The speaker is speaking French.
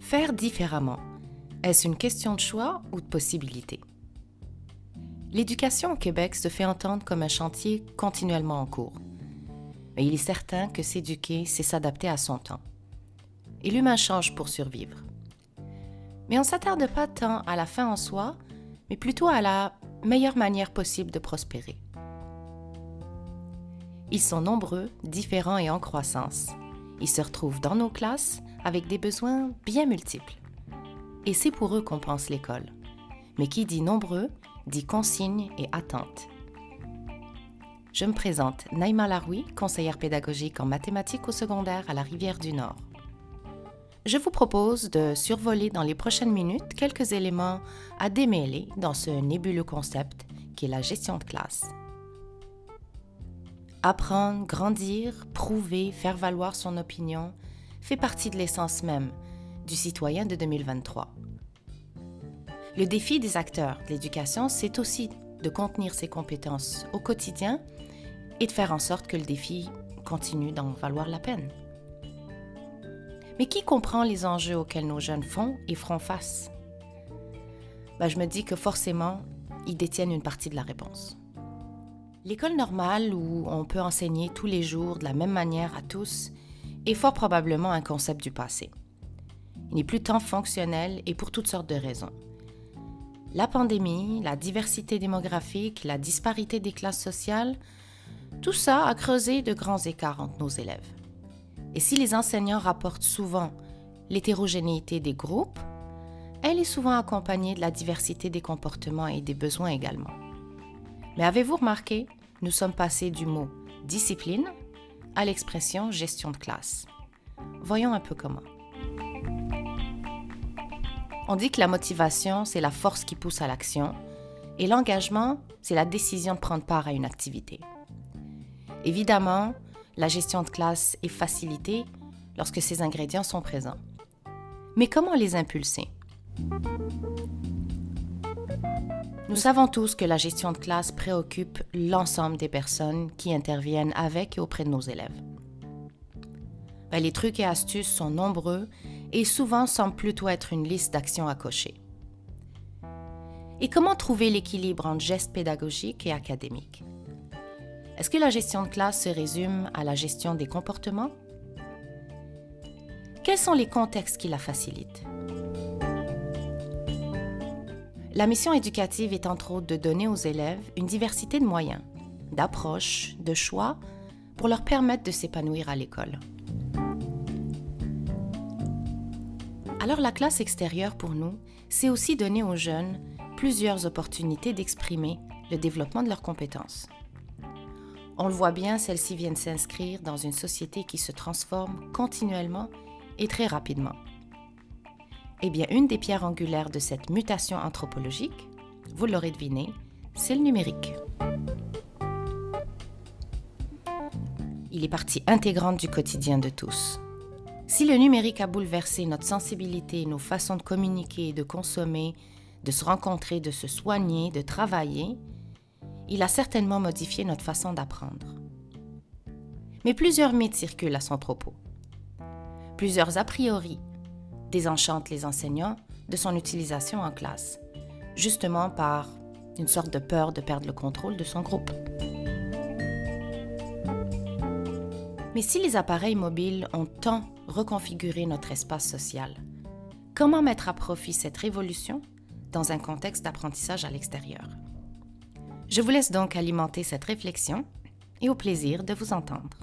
Faire différemment, est-ce une question de choix ou de possibilité? L'éducation au Québec se fait entendre comme un chantier continuellement en cours. Mais il est certain que s'éduquer, c'est s'adapter à son temps. Et l'humain change pour survivre. Mais on ne s'attarde pas tant à la fin en soi, mais plutôt à la meilleure manière possible de prospérer. Ils sont nombreux, différents et en croissance. Ils se retrouvent dans nos classes avec des besoins bien multiples. Et c'est pour eux qu'on pense l'école. Mais qui dit nombreux, dit consignes et attentes. Je me présente, Naïma Laroui, conseillère pédagogique en mathématiques au secondaire à la Rivière-du-Nord. Je vous propose de survoler dans les prochaines minutes quelques éléments à démêler dans ce nébuleux concept qui est la gestion de classe. Apprendre, grandir, prouver, faire valoir son opinion fait partie de l'essence même du citoyen de 2023. Le défi des acteurs de l'éducation, c'est aussi de contenir ses compétences au quotidien et de faire en sorte que le défi continue d'en valoir la peine. Mais qui comprend les enjeux auxquels nos jeunes font et feront face? Je me dis que forcément, ils détiennent une partie de la réponse. L'école normale, où on peut enseigner tous les jours de la même manière à tous, est fort probablement un concept du passé. Il n'est plus tant fonctionnel et pour toutes sortes de raisons. La pandémie, la diversité démographique, la disparité des classes sociales, tout ça a creusé de grands écarts entre nos élèves. Et si les enseignants rapportent souvent l'hétérogénéité des groupes, elle est souvent accompagnée de la diversité des comportements et des besoins également. Mais avez-vous remarqué, nous sommes passés du mot « discipline » à l'expression « gestion de classe ». Voyons un peu comment. On dit que la motivation, c'est la force qui pousse à l'action, et l'engagement, c'est la décision de prendre part à une activité. Évidemment, la gestion de classe est facilitée lorsque ces ingrédients sont présents. Mais comment les impulser? Nous savons tous que la gestion de classe préoccupe l'ensemble des personnes qui interviennent avec et auprès de nos élèves. Les trucs et astuces sont nombreux et souvent semblent plutôt être une liste d'actions à cocher. Et comment trouver l'équilibre entre gestes pédagogiques et académiques? Est-ce que la gestion de classe se résume à la gestion des comportements? Quels sont les contextes qui la facilitent? La mission éducative est entre autres de donner aux élèves une diversité de moyens, d'approches, de choix pour leur permettre de s'épanouir à l'école. Alors la classe extérieure pour nous, c'est aussi donner aux jeunes plusieurs opportunités d'exprimer le développement de leurs compétences. On le voit bien, celles-ci viennent s'inscrire dans une société qui se transforme continuellement et très rapidement. Eh bien, une des pierres angulaires de cette mutation anthropologique, vous l'aurez deviné, c'est le numérique. Il est partie intégrante du quotidien de tous. Si le numérique a bouleversé notre sensibilité, nos façons de communiquer, de consommer, de se rencontrer, de se soigner, de travailler, il a certainement modifié notre façon d'apprendre. Mais plusieurs mythes circulent à son propos. Plusieurs a priori désenchantent les enseignants de son utilisation en classe, justement par une sorte de peur de perdre le contrôle de son groupe. Mais si les appareils mobiles ont tant reconfiguré notre espace social, comment mettre à profit cette révolution dans un contexte d'apprentissage à l'extérieur? Je vous laisse donc alimenter cette réflexion et au plaisir de vous entendre.